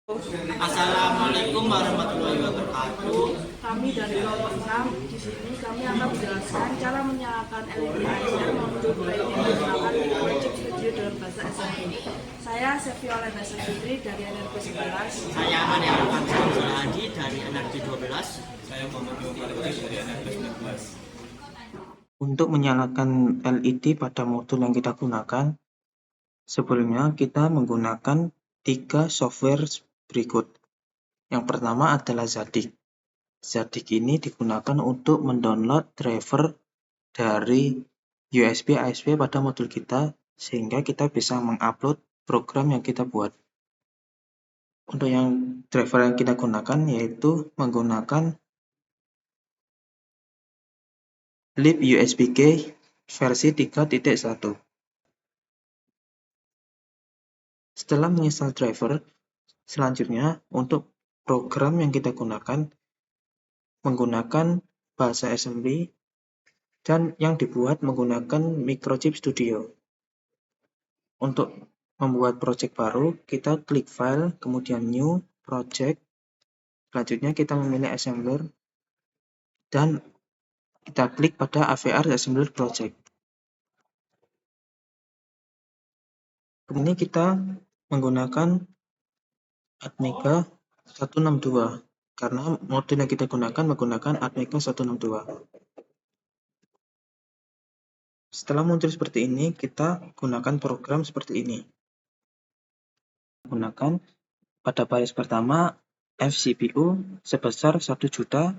Assalamualaikum warahmatullahi wabarakatuh. Kami dari kelompok 6 di sini kami akan menjelaskan cara menyalakan LED ASR modul lainnya menggunakan Microchip Studio dalam bahasa SMP. Saya Seviola Nasa Fitri dari NRP 11. Saya Maria Alfansyah Zulhadi dari NRP 12. Saya Muhammad Nurul dari NRP 19. Untuk menyalakan LED pada modul yang kita gunakan, sebelumnya kita menggunakan 3 software berikut. Yang pertama adalah Zadig. Zadig ini digunakan untuk mendownload driver dari USB ASP pada modul kita, sehingga kita bisa mengupload program yang kita buat. Untuk yang driver yang kita gunakan yaitu menggunakan libUSBkey versi 3.1. Setelah menginstal driver, selanjutnya untuk program yang kita gunakan menggunakan bahasa assembly dan yang dibuat menggunakan Microchip Studio. Untuk membuat project baru, kita klik file, kemudian new, project. Selanjutnya kita memilih assembler dan kita klik pada AVR Assembler Project. Kemudian kita menggunakan Atmega 162 karena modul yang kita gunakan menggunakan Atmega 162. Setelah muncul seperti ini, kita gunakan program seperti ini. Gunakan pada baris pertama FCPU sebesar 1 juta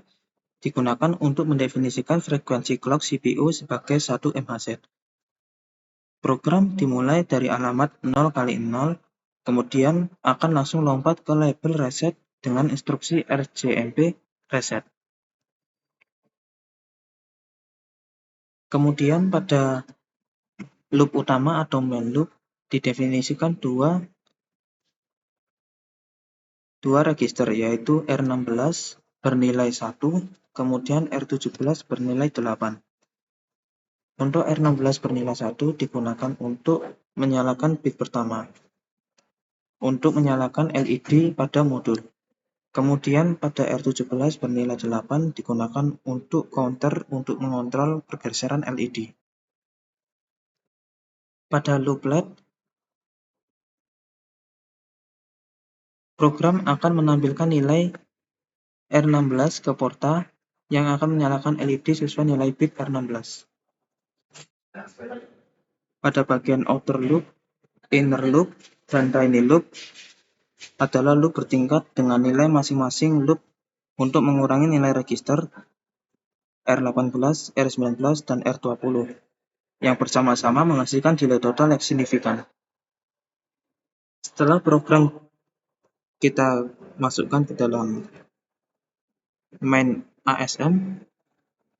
digunakan untuk mendefinisikan frekuensi clock CPU sebagai 1 MHz. Program dimulai dari alamat 0 kali 0, kemudian akan langsung lompat ke label reset dengan instruksi RJMP reset. Kemudian pada loop utama atau main loop didefinisikan dua register, yaitu R16 bernilai 1, kemudian R17 bernilai 8. Untuk R16 bernilai 1 digunakan untuk menyalakan bit pertama, untuk menyalakan LED pada modul. Kemudian pada R17 bernilai 8 digunakan untuk counter untuk mengontrol pergeseran LED. Pada looplet, program akan menampilkan nilai R16 ke porta yang akan menyalakan LED sesuai nilai bit R16. Pada bagian outer loop, inner loop, dan tiny loop adalah loop bertingkat dengan nilai masing-masing loop untuk mengurangi nilai register R18, R19, dan R20 yang bersama-sama menghasilkan delay total yang signifikan. Setelah program kita masukkan ke dalam main ASM,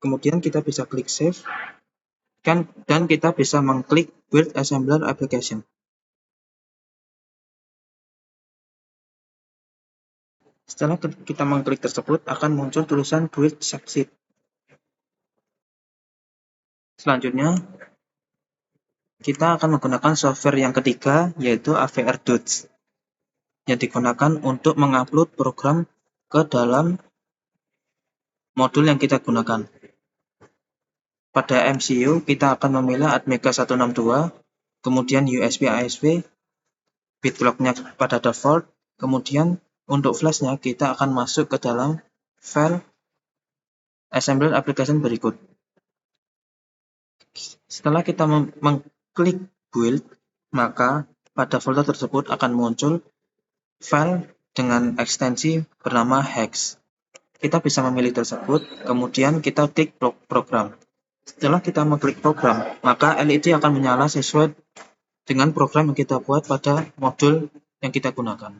kemudian kita bisa klik save dan kita bisa mengklik build assembler application. Setelah kita mengklik tersebut, akan muncul tulisan build succeed. Selanjutnya, kita akan menggunakan software yang ketiga, yaitu AVR Dots, yang digunakan untuk mengupload program ke dalam modul yang kita gunakan. Pada MCU, kita akan memilih Atmega 162, kemudian USB ASP, bit clock-nya pada default, kemudian untuk flash-nya kita akan masuk ke dalam file assembler application berikut. Setelah kita mengklik build, maka pada folder tersebut akan muncul file dengan ekstensi bernama hex. Kita bisa memilih tersebut, kemudian kita klik program. Setelah kita mengklik program, maka LED akan menyala sesuai dengan program yang kita buat pada modul yang kita gunakan.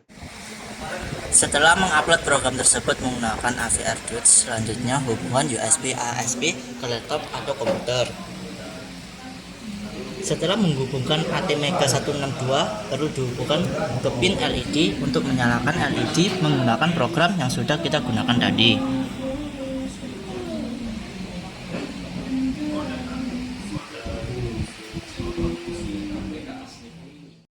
Setelah mengupload program tersebut menggunakan AVR Dots, selanjutnya hubungan USB ASP ke laptop atau komputer. Setelah menghubungkan Atmega 162, perlu dihubungkan ke pin LED untuk menyalakan LED menggunakan program yang sudah kita gunakan tadi.